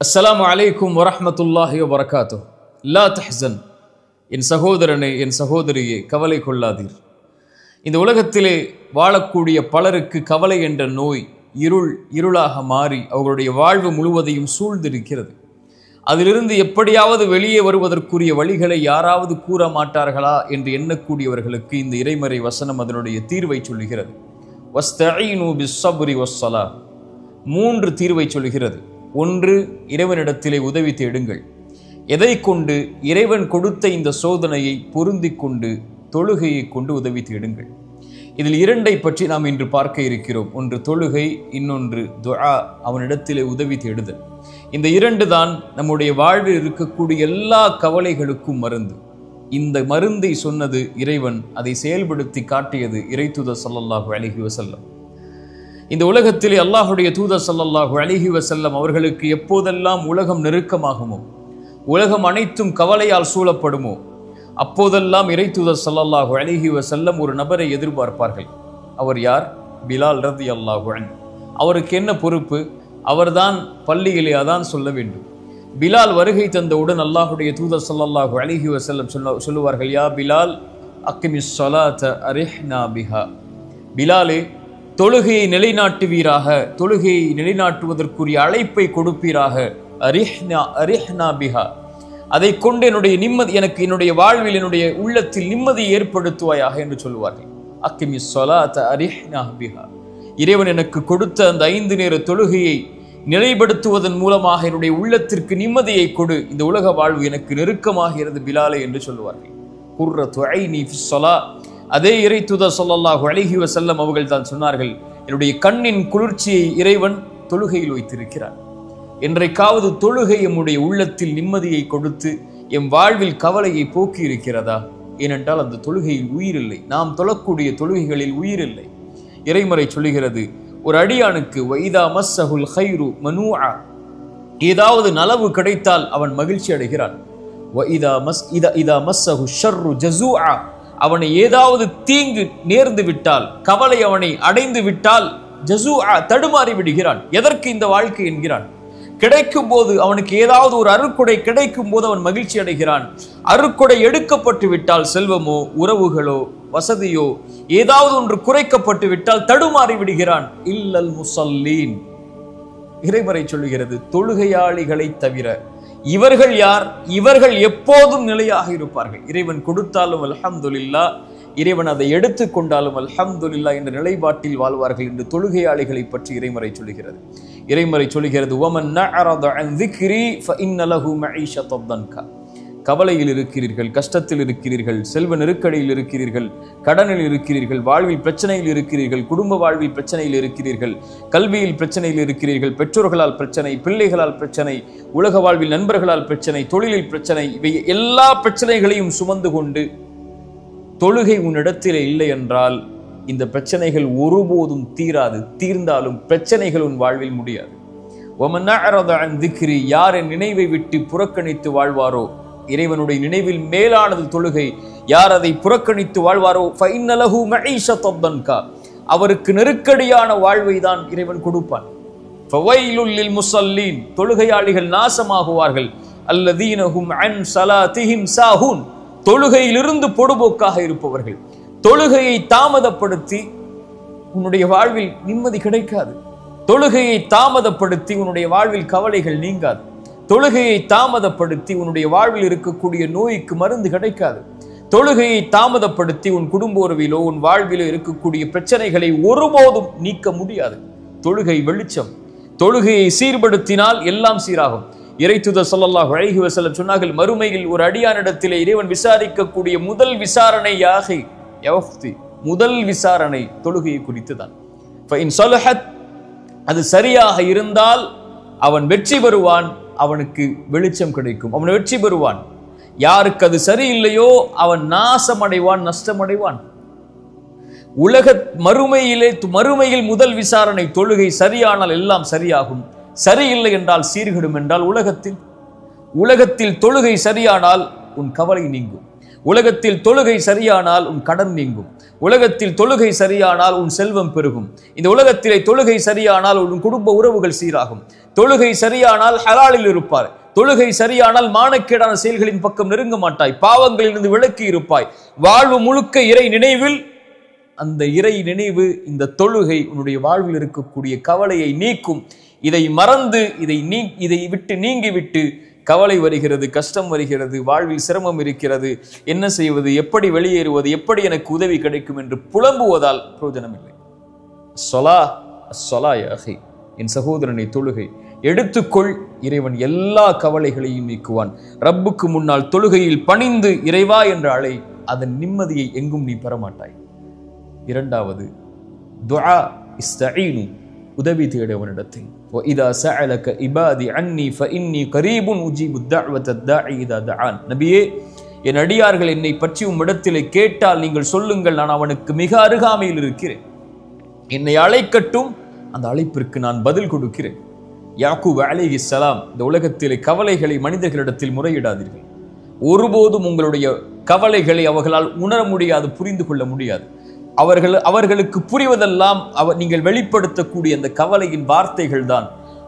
அஸ்ஸலாமு அலைக்கும் வரஹ்மத்துல்லாஹி வபரகாத்துஹ். லா தஹ்சன், என் சகோதரனே, என் சகோதரியே, கவலை கொள்ளாதீர். இந்த உலகத்திலே வாழக்கூடிய பலருக்கு கவலை என்ற நோய் இருளாக மாறி அவர்களுடைய வாழ்வு முழுவதையும் சூழ்ந்திருக்கிறது. அதிலிருந்து எப்படியாவது வெளியே வருவதற்குரிய வழிகளை யாராவது கூற மாட்டார்களா என்று எண்ணக்கூடியவர்களுக்கு இந்த இறைமறை வசனம் அதனுடைய தீர்வை சொல்லுகிறது. வஸ்தஈனு பிஸ்ஸப்ரி வஸ்ஸலா, 3 தீர்வை சொல்லுகிறது. 1, இறைவனிடத்திலே உதவி தேடுங்கள். எதை கொண்டு? இறைவன் கொடுத்த இந்த சோதனையை பொருந்தி கொண்டு தொழுகையை கொண்டு உதவி தேடுங்கள். இதில் 2ஐ பற்றி நாம் இன்று பார்க்க இருக்கிறோம். ஒன்று தொழுகை, இன்னொன்று துஆ, அவனிடத்திலே உதவி தேடுதல். இந்த 2 தான் நம்முடைய வாழ்வில் இருக்கக்கூடிய எல்லா கவலைகளுக்கும் மருந்து. இந்த மருந்தை சொன்னது இறைவன், அதை செயல்படுத்தி காட்டியது இறைத்தூதர் ஸல்லல்லாஹு அலைஹி வஸல்லம். இந்த உலகத்திலே அல்லாஹுடைய தூதர் ஸல்லல்லாஹு அலைஹி வஸல்லம் அவர்களுக்கு எப்போதெல்லாம் உலகம் நெருக்கமாகுமோ, உலகம் அனைத்தும் கவலையால் சூழப்படுமோ, அப்போதெல்லாம் இறைத்தூதர் ஸல்லல்லாஹு அலைஹி வஸல்லம் ஒரு நபரை எதிர்பார்ப்பார்கள். அவர் யார்? பிலால் ரலியல்லாஹு அன்ஹு. அவருக்கு என்ன பொறுப்பு? அவர்தான் பள்ளியிலே அதான் சொல்ல வேண்டும். பிலால் வருகை தந்தவுடன் அல்லாஹுடைய தூதர் ஸல்லல்லாஹு அலைஹி வஸல்லம் சொல்லுவார்கள், யா பிலால் அக்கிமிஸ் ஸலாத அரிஹ்னா பிஹா. பிலாலே, தொழுகையை நிலைநாட்டுவீராக, தொழுகையை நிலைநாட்டுவதற்குரிய அழைப்பை கொடுப்பீராக. அரிஹ்னா பிஹா, அதை கொண்டு என்னுடைய நிம்மதி, எனக்கு என்னுடைய வாழ்வில் என்னுடைய உள்ளத்தில் நிம்மதி ஏற்படுத்துவாயாக என்று சொல்லுவார்கள். அக்கிமிஸ் ஸலாத அரிஹ்னா பிஹா, இறைவன் எனக்கு கொடுத்த அந்த 5 நேர தொழுகையை நிலைப்படுத்துவதன் மூலமாக என்னுடைய உள்ளத்திற்கு நிம்மதியை கொடு, இந்த உலக வாழ்வு எனக்கு நெருக்கமாகிறது பிலாலே என்று சொல்லுவார்கள். குர்ரத்து ஐனி ஃபிஸ் ஸலா, அதே இறைத்தூதர் ஸல்லல்லாஹு அலைஹி வஸல்லம் அவர்கள் தான் சொன்னார்கள், என்னுடைய கண்ணின் குளிர்ச்சியை இறைவன் தொழுகையில் வைத்திருக்கிறார். என்றைக்காவது தொழுகை எம்முடைய உள்ளத்தில் நிம்மதியை கொடுத்து எம் வாழ்வில் கவலையை போக்கி இருக்கிறதா? ஏனென்றால் அந்த தொழுகையில் உயிர் இல்லை. நாம் தொழக்கூடிய தொழுகைகளில் உயிர் இல்லை. இறைமறை சொல்லுகிறது, ஒரு அடியானுக்கு வைதா மஸ்ஸஹுல் கைரு மனூஆ, ஏதாவது நலவு கிடைத்தால் அவன் மகிழ்ச்சி அடைகிறான். இதா மஸ்ஸஹு ஷர்ரு ஜஸூஆ, அவனை ஏதாவது தீங்கு நேர்ந்து விட்டால், கவலை அவனை அடைந்து விட்டால், ஜஸூஆ, தடுமாறி விடுகிறான். எதற்கு இந்த வாழ்க்கை என்கிறான். கிடைக்கும் போது, அவனுக்கு ஏதாவது ஒரு அருட்கொடை கிடைக்கும் போது அவன் மகிழ்ச்சி அடைகிறான். அருட்கொடை எடுக்கப்பட்டு விட்டால், செல்வமோ உறவுகளோ வசதியோ ஏதாவது ஒன்று குறைக்கப்பட்டு விட்டால் தடுமாறி விடுகிறான். இல்லல் முஸல்லீன், இறைமறை சொல்லுகிறது, தொழுகையாளிகளை தவிர. இவர்கள் யார்? இவர்கள் எப்போதும் நிலையாக இருப்பார்கள். இறைவன் கொடுத்தாலும் அல்ஹம்துலில்லாஹ், இறைவன் அதை எடுத்து கொண்டாலும் அல்ஹம்துலில்லாஹ் என்ற நிலைப்பாட்டில் வாழ்வார்கள் என்று தொழுகையாளிகளை பற்றி இறைமறை சொல்லுகிறது. இறைமறை சொல்லுகிறது, வமன் நஅரத அன் ذிக்ரி ஃபஇன்ன லஹு மஈஷத்தன் தன்கா. கவலையில் இருக்கிறீர்கள், கஷ்டத்தில் இருக்கிறீர்கள், செல்வ நெருக்கடியில் இருக்கிறீர்கள், கடனில் இருக்கிறீர்கள், வாழ்வில் பிரச்சனையில் இருக்கிறீர்கள், குடும்ப வாழ்வில் பிரச்சனையில் இருக்கிறீர்கள், கல்வியில் பிரச்சனையில் இருக்கிறீர்கள், பெற்றோர்களால் பிரச்சனை, பிள்ளைகளால் பிரச்சனை, உலக வாழ்வில் நண்பர்களால் பிரச்சனை, தொழிலில் பிரச்சனை, இவை எல்லா பிரச்சனைகளையும் சுமந்து கொண்டு தொழுகை உன்னிடத்திலே இல்லை என்றால் இந்த பிரச்சனைகள் ஒருபோதும் தீராது. தீர்ந்தாலும் பிரச்சனைகள் உன் வாழ்வில் முடியாது. வமன் நஅரத அன் ذிக்ரி, யார் என் நினைவை விட்டு புறக்கணித்து வாழ்வாரோ, இறைவனுடைய நினைவில் மேலானது தொழுகை, யார் அதை புறக்கணித்து வாழ்வாரோ, ஃபஇன்ன லஹு மஈஷத்தன் தன்கா, அவருக்கு நெருக்கடியான வாழ்வை தான் இறைவன் கொடுப்பான். ஃபவைலுல் லில் முஸல்லீன், தொழுகையாளிகள் நாசமாகுவார்கள். அல்லதீன ஹும் அன் ஸலாத்திஹிம் சாஹூன், தொழுகையிலிருந்து பொடுபோக்காக இருப்பவர்கள். தொழுகையை தாமதப்படுத்தி உன்னுடைய வாழ்வில் நிம்மதி கிடைக்காது. தொழுகையை தாமதப்படுத்தி உன்னுடைய வாழ்வில் கவலைகள் நீங்காது. தொழுகையை தாமதப்படுத்தி உன்னுடைய வாழ்வில் இருக்கக்கூடிய நோய்க்கு மருந்து கிடைக்காது. தொழுகையை தாமதப்படுத்தி உன் குடும்ப உறவிலோ உன் வாழ்விலோ இருக்கக்கூடிய பிரச்சனைகளை ஒருபோதும் நீக்க முடியாது. தொழுகை வெளிச்சம். தொழுகையை சீர்படுத்தினால் எல்லாம் சீராகும். இறைத்தூதர் ஸல்லல்லாஹு அலைஹி வஸல்லம் சொன்னார்கள், மறுமையில் ஒரு அடியானிடத்திலே இறைவன் விசாரிக்கக்கூடிய முதல் விசாரணை யாஹி யஃப்தி, முதல் விசாரணை தொழுகையை குறித்து தான். ஃபஇன் ஸலஹத், அது சரியாக இருந்தால் அவன் வெற்றி பெறுவான், அவனுக்கு வெளிச்சம் கிடைக்கும், அவன் வெற்றி பெறுவான். யாருக்கு அது சரியில்லையோ அவன் நாசமடைவான், நஷ்டமடைவான். மறுமையில் முதல் விசாரணை தொழுகை சரியானால் எல்லாம் சரியாகும், சரியில்லை என்றால் சீர்கெடும். என்றால் உலகத்தில் தொழுகை சரியானால் உன் கவலை நீங்கும். உலகத்தில் தொழுகை சரியானால் உன் கடன் நீங்கும். உலகத்தில் தொழுகை சரியானால் உன் செல்வம் பெருகும். இந்த உலகத்திலே தொழுகை சரியானால் உன் குடும்ப உறவுகள் சீராகும். தொழுகை சரியானால் ஹலாலில் இருப்பார். தொழுகை சரியானால் மானக்கேடான செயல்களின் பக்கம் நெருங்க மாட்டாய். பாவங்களிலிருந்து விலக்கி இருப்பாய். வாழ்வு முழுக்க இறை நினைவில். அந்த இறை நினைவு, இந்த தொழுகை உன்னுடைய வாழ்வில் இருக்கக்கூடிய கவலையை நீக்கும். இதை மறந்து இதை விட்டு நீங்கிவிட்டு கவலை வருகிறது, கஷ்டம் வருகிறது, வாழ்வில் சிரமம் இருக்கிறது, என்ன செய்வது, எப்படி வெளியேறுவது, எப்படி எனக்கு உதவி கிடைக்கும் என்று புலம்புவதால் பிரயோஜனம் இல்லை. என் சகோதரனை, தொழுகை எடுத்துக்கொள். இறைவன் எல்லா கவலைகளையும் நீக்குவான். ரப்புக்கு முன்னால் தொழுகையில் பணிந்து இறைவா என்ற அழை, அதன் நிம்மதியை எங்கும் நீ பெறமாட்டாய். இரண்டாவது, துஆ இஸ்தஈனு, உதவி தேடவனிடத்தில். وَإِذَا سَأَلَكَ عِبَادِي عَنِّي فَإِنِّي قَرِيبٌ أُجِيبُ الدَّعْوَةَ الدَّاعِي إِذَا دَعَانِ. நபியே, என் அடியார்கள் என்னை பற்றி உம்மிடத்திலே கேட்டால் நீங்கள் சொல்லுங்கள், நான் அவனுக்கு மிக அருகாமையில் இருக்கிறேன். என்னை அழைக்கட்டும், அந்த அழைப்பிற்கு நான் பதில் கொடுக்கிறேன். யாக்கூப் அலைஹிஸ்ஸலாம், இந்த உலகத்திலே கவலைகளை மனிதர்களிடத்தில் முறையிடாதீர்கள். ஒருபோதும் உங்களுடைய கவலைகளை அவர்களால் உணர முடியாது, புரிந்து கொள்ள முடியாது. அவர்களுக்கு புரிவதெல்லாம் நீங்கள் வெளிப்படுத்தக்கூடிய அந்த கவலையின் வார்த்தைகள் தான்.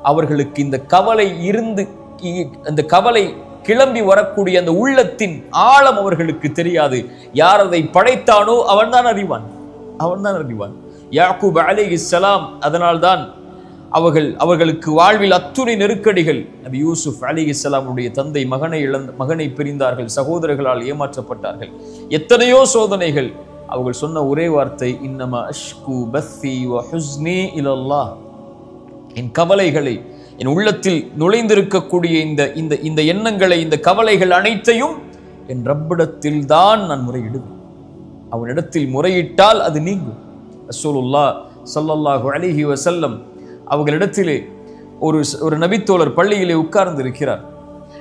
அவர்களுக்கு இந்த கவலை அந்த கவலை கிளம்பி வரக்கூடிய அந்த உள்ளத்தின் ஆழம் அவர்களுக்கு தெரியாது. யார் அதை படைத்தானோ அவன்தான் அறிவான். யாக்கூப் அலைஹிஸ்ஸலாம், அதனால்தான் அவர்களுக்கு வாழ்வில் அத்துணை நெருக்கடிகள். நபி யூசுப் அலைஹிஸ்ஸலாமுடைய தந்தை மகனை பிரிந்தார்கள், சகோதரர்களால் ஏமாற்றப்பட்டார்கள், எத்தனையோ சோதனைகள். அவர்கள் சொன்ன ஒரே வார்த்தை, இன்னமா அஷ்கு பஸ்ஸி வ ஹுஸ்னி இலல்லாஹ். என் கவலைகளை, என் உள்ளத்தில் நுழைந்திருக்கக்கூடிய இந்த எண்ணங்களை, இந்த கவலைகள் அனைத்தையும் என் ரப்பிடத்தில் தான் நான் முறையிடுவேன். அவனிடத்தில் முறையிட்டால் அது நீங்கும். ரசூலுல்லாஹ் ஸல்லல்லாஹு அலைஹி வஸல்லம் அவர்களிடத்திலே ஒரு நபித்தோழர் பள்ளியிலே உட்கார்ந்து இருக்கிறார்.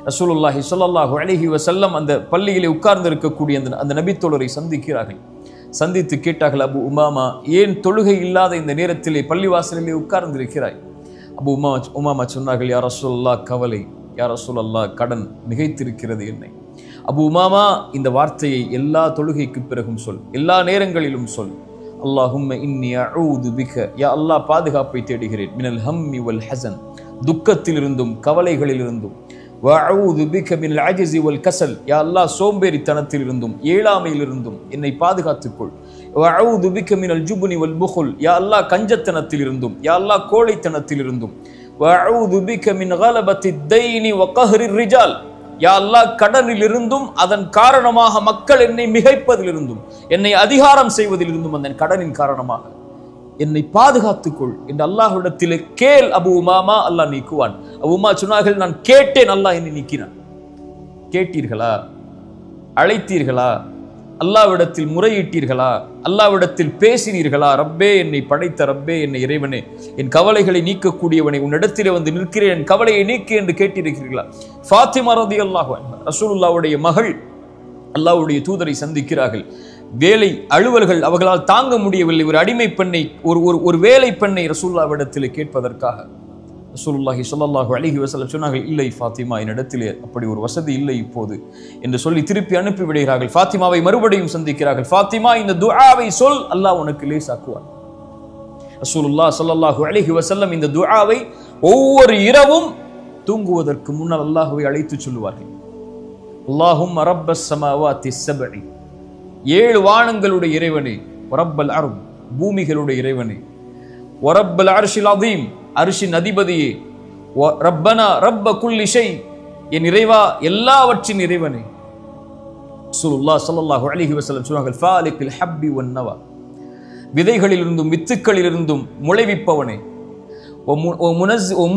ரசூலுல்லாஹி ஸல்லல்லாஹு அலைஹி வஸல்லம் அந்த பள்ளியிலே உட்கார்ந்து இருக்கக்கூடிய அந்த நபித்தோழரை சந்திக்கிறார்கள். சந்தித்து கேட்டார்கள், அபு உமாமா, ஏன் தொழுகை இல்லாத இந்த நேரத்திலே பள்ளிவாசலிலே உட்கார்ந்து இருக்கிறாய்? அபு உமாமா சொன்னார்கள், யா ரசூலல்லாஹ், கவலை, யா ரசூலல்லாஹ், கடன் மிகைத்திருக்கிறது என்னை. அபு உமாமா, இந்த வார்த்தையை எல்லா தொழுகைக்கு பிறகும் சொல், எல்லா நேரங்களிலும் சொல். அல்லாஹும்ம இன்னி அஊது பிக, யா அல்லாஹ், பாதுகாப்பை தேடுகிறேன். மினல் ஹம்மி வல் ஹஸன், துக்கத்திலிருந்தும் கவலைகளிலிருந்தும். வஅஊது பிக மினல் அஜ்ஸி வல் கஸல், யா அல்லாஹ், சோம்பேறித்தனத்திலிருந்தும் ஏழாமையிலிருந்தும் என்னை பாதுகாத்துக்கொள். வஅஊது பிக மினல் ஜுப்னி வல் புഖுல், யா அல்லாஹ், கஞ்சத்தனத்திலிருந்தும், யா அல்லாஹ், கோழைத்தனத்திலிருந்தும். வஅஊது பிக மின் கலபத்தி தைனி வ கஹ்ரிர் ரிஜால், யா அல்லாஹ், கடனிலிருந்தும் அதன் காரணமாக மக்கள் என்னை மிகைப்பதிலிருந்தும், என்னை அதிகாரம் செய்வதிலிருந்தும், அந்த கடனின் காரணமாக என்னை பாதுகாத்துக்கொள் என்று அல்லாஹ்விடத்திலே கேள் அபு உமாமா, அல்லாஹ் நீக்குவான். அபு உமா சொன்னார்கள், நான் கேட்டேன், அல்லாஹ் என்னை நீக்கினான். கேட்டீர்களா? அழைத்தீர்களா? அல்லாஹ்விடத்தில் முறையிட்டீர்களா? அல்லாஹ்விடத்தில் பேசினீர்களா? ரப்பே, என்னை படைத்த ரப்பே, என்னை இறைவனே, என் கவலைகளை நீக்கக்கூடியவனை, உன்னிடத்திலே வந்து நிற்கிறேன், என் கவலையை நீக்கு என்று கேட்டிருக்கிறீர்களா? ஃபாத்திமா ரலியல்லாஹு அன்ஹா, ரசூலுல்லாஹ்வுடைய மகள், அல்லாஹ்வுடைய தூதரை சந்திக்கிறார்கள். வேலை அலுவல்கள் அவர்களால் தாங்க முடியவில்லை. ஒரு அடிமை பெண்ணை, ஒரு வேலை பெண்ணை ரசூலுல்லாஹ்விடத்திலே கேட்பதற்காக ரசூலுல்லாஹி ஸல்லல்லாஹு அலைஹி வஸல்லம் சொன்னார்கள், இல்லை ஃபாத்திமா, என்னிடத்திலே அப்படி ஒரு வசதி இல்லை இப்போது என்று சொல்லி திருப்பி அனுப்பி விடுகிறார்கள். ஃபாத்திமாவை மறுபடியும் சந்திக்கிறார்கள். ஃபாத்திமா, இந்த துஆவை சொல், அல்லாஹ் உனக்கு லேசாக்குவான். ரசூலுல்லாஹ் ஸல்லல்லாஹு அலைஹி வஸல்லம் இந்த துஆவை ஒவ்வொரு இரவும் தூங்குவதற்கு முன்னால் அல்லாஹ்வை அழைத்து சொல்லுவார்கள். அல்லாஹும்ம ரப்பஸ் ஸமாவாத்தி ஸப்இ, 7 வானங்களுடைய இறைவனே, ரப்பல் அர்த், பூமிகளுடைய இறைவனே, ரப்பல் அர்ஷில் அதீம், அர்ஷின் அதிபதியே, ரப்பனா ரப்ப குல்லி ஷை, என் இறைவா, எல்லாவற்றின் இறைவனே. ரசூலுல்லாஹ் ஸல்லல்லாஹு அலைஹி வஸல்லம் சொன்னார்கள், ஃபாலிகில் ஹப்பி வன் நவா, விதைகளிலிருந்தும் வித்துக்களிலிருந்தும் முளைவிப்பவனே,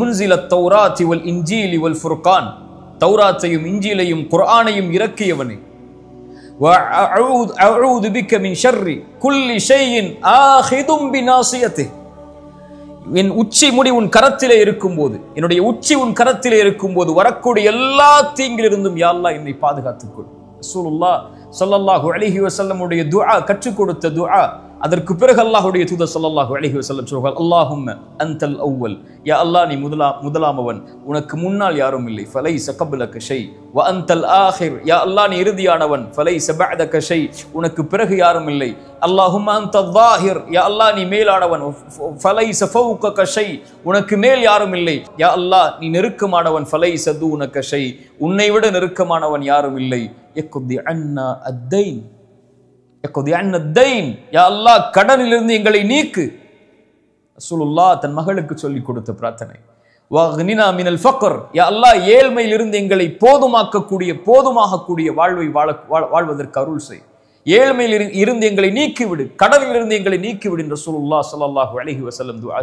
முன்ஸிலத் தௌராத்தி வல் இன்ஜீலி வல் ஃபுர்கான், தௌராத்தையும் இன்ஜீலையும் குர்ஆனையும் இறக்கியவனே. வஅஊது பிக மின் ஷர்ரி குல்லி ஷைஇன் ஆஹிதும் பினாசியத்திஹ், என் உச்சி முடி உன் கரத்திலே இருக்கும்போது, என்னுடைய உச்சி உன் கரத்திலே இருக்கும்போது வரக்கூடிய எல்லா தீங்கிலிருந்தும் யா அல்லாஹ் என்னை பாதுகாத்துக்கொள். ரசூலுல்லாஹ் ஸல்லல்லாஹு அலைஹி வஸல்லம் உடைய துஆ, கற்றுக் கொடுத்த துஆ, அதற்கு பிறகு அல்லாஹ்வுடைய தூதர் ஸல்லல்லாஹு அலைஹி வஸல்லம் சொல்கிறார்கள், அல்லாஹும்ம அன்தல் அவ்வல், யா அல்லாஹ் நீ முதலாமவன், உனக்கு முன்னால் யாரும் இல்லை, ஃபலைஸ கப்லக ஷை, வ அன்தல் ஆஹிர், யா அல்லாஹ் நீ இறுதியானவன், ஃபலைஸ பஅதக ஷை, உனக்கு பிறகு யாரும் இல்லை, அல்லாஹும்ம அன்தல் ஸாஹிர், யா அல்லாஹ் நீ மேலானவன், ஃபலைஸ ஃபௌகக ஷை, உனக்கு மேல் யாரும் இல்லை, யா அல்லாஹ் நீ நெருக்கமானவன், ஃபலைஸ தூனக ஷை, உன்னை விட நெருக்கமானவன் யாரும் இல்லை, யக்தி அன்னா அத்தைன், யா அல்லாஹ் கடனிலிருந்து எங்களை நீக்கு. ரசூலுல்லாஹ் தன் மகளுக்கு சொல்லிக் கொடுத்த பிரார்த்தனை. வக்னினா மினல் ஃபக்ர், யா அல்லாஹ் ஏழ்மையிலிருந்து எங்களை போதுமாகக்கூடிய வாழ்வை வாழ்வதற்கு அருள் செய். ஏழ்மையில் இருந்து எங்களை நீக்கிவிடு, கடனிலிருந்து எங்களை நீக்கிவிடு என்று ரசூலுல்லாஹ் ஸல்லல்லாஹு அலைஹி வஸல்லம் துஆ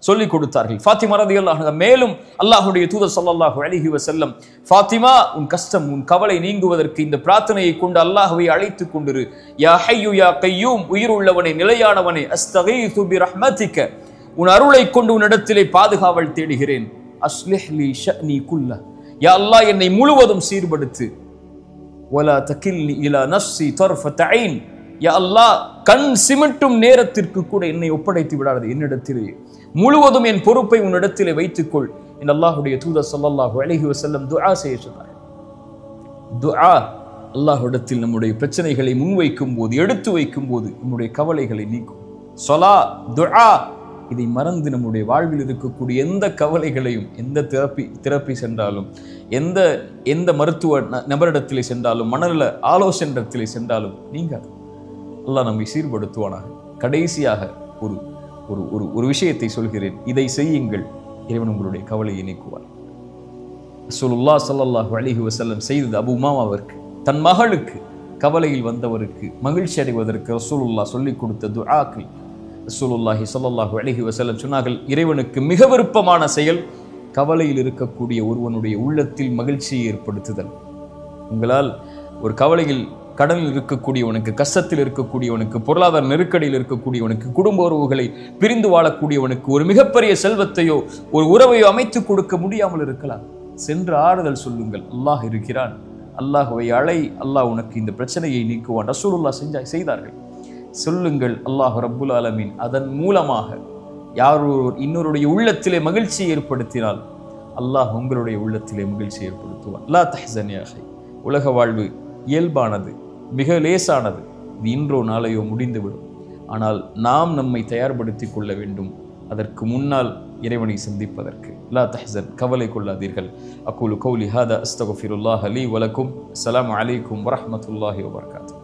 சொல்லி கொடுத்தார்கள். ஃபாத்திமா ரலியல்லாஹு அன்ஹா மேலும் அல்லாஹ்வுடைய தூதர் ஸல்லல்லாஹு அலைஹி வஸல்லம், ஃபாத்திமா உன் கஷ்டம் உன் கவலை நீங்குவதற்கு இந்த பிரார்த்தனையை கொண்டு அல்லாஹ்வை அழைத்துக் கொண்டிரு. யா ஹய்யு யா கய்யூம், உயிருள்ளவனே நிலையானவனே, அஸ்தகீது பிரஹ்மதிக, உன் அருளை கொண்டு உன்னிடத்திலே பாதுகாவல் தேடுகிறேன். அஸ்லிஹ் லி ஷஅனி குல்ல, யா அல்லாஹ் என்னை முழுவதும் சீர்படுத்து. வலா தகில்னி இலா நஃப்ஸி தர்ஃபத ஐன், யா அல்லாஹ் கண் சிமிட்டும் நேரத்திற்கு கூட என்னை ஒப்படைத்து விடாதே, என்னிடத்திலே முழுவதும் என் பொறுப்பை உன்னிடத்திலே வைத்துக்கொள் என்று அல்லாஹ்வுடைய தூதர் ஸல்லல்லாஹு அலைஹி வஸல்லம் துஆ செய்ய சொன்னார். துஆ அல்லாஹ்விடத்தில் நம்முடைய பிரச்சனைகளை முன்வைக்கும் போது, எடுத்து வைக்கும் போது நம்முடைய கவலைகளை நீக்கும். ஸலா, துஆ, இதை மறந்து நம்முடைய வாழ்வில் இருக்கக்கூடிய எந்த கவலைகளையும், எந்த தெரப்பி சென்றாலும், எந்த மருத்துவ நபரிடத்திலே சென்றாலும், மனநல ஆலோசனிடத்திலே சென்றாலும் நீங்காது. அல்லாஹ் நம்மை சீர்படுத்துவானாக. கடைசியாக ஒரு விஷயத்தை சொல்கிறேன், இதை செய்யுங்கள், இறைவன் உங்களுடைய கவலையை நீக்குவார். ரசூலுல்லாஹ் ஸல்லல்லாஹு அலைஹி வஸல்லம் செய்தது அபூ உமாமாவிற்கு, தன் மகளுக்கு கவலையில் வந்தவருக்கு மகிழ்ச்சி அடைவதற்கு ரசூலுல்லாஹ் சொல்லிக் கொடுத்த துஆக்கள். ரசூலுல்லாஹி ஸல்லல்லாஹு அலைஹி வஸல்லம் சொன்னார்கள், இறைவனுக்கு மிக விருப்பமான செயல் கவலையில் இருக்கக்கூடிய ஒருவனுடைய உள்ளத்தில் மகிழ்ச்சியை ஏற்படுத்துதல். உங்களால் ஒரு கவலையில், கடனில் இருக்கக்கூடியவனுக்கு, கஷ்டத்தில் இருக்கக்கூடியவனுக்கு, பொருளாதார நெருக்கடியில் இருக்கக்கூடியவனுக்கு, குடும்ப உறவுகளை பிரிந்து வாழக்கூடியவனுக்கு ஒரு மிகப்பெரிய செல்வத்தையோ ஒரு உறவையோ அமைத்துக் கொடுக்க முடியாமல் இருக்கலாம். சென்று ஆறுதல் சொல்லுங்கள், அல்லாஹ் இருக்கிறான், அல்லாஹ்வை அழை, அல்லாஹ் உனக்கு இந்த பிரச்சனையை நீக்குவான். ரசூலுல்லாஹ் செய்தார்கள். சொல்லுங்கள், அல்லாஹ் ரப்புல் ஆலமீன் அதன் மூலமாக இன்னொருடைய உள்ளத்திலே மகிழ்ச்சியை ஏற்படுத்தினால் அல்லாஹ் உங்களுடைய உள்ளத்திலே மகிழ்ச்சி ஏற்படுத்துவான். லா தஹ்சன் யா அஹி, உலக வாழ்வு இயல்பானது, மிக லேசானது. இது இன்றோ நாளையோ முடிந்துவிடும். ஆனால் நாம் நம்மை தயார்படுத்திக் கொள்ள வேண்டும் அதற்கு முன்னால் இறைவனை சந்திப்பதற்கு. லா தஹ்சன், கவலை கொள்ளாதீர்கள். அகூலு கௌலி ஹாதா அஸ்தக்ஃபிருல்லாஹ லீ வலக்கும். அஸ்ஸலாமு அலைக்கும் வரஹ்மத்துல்லாஹி வபரகாத்துஹு.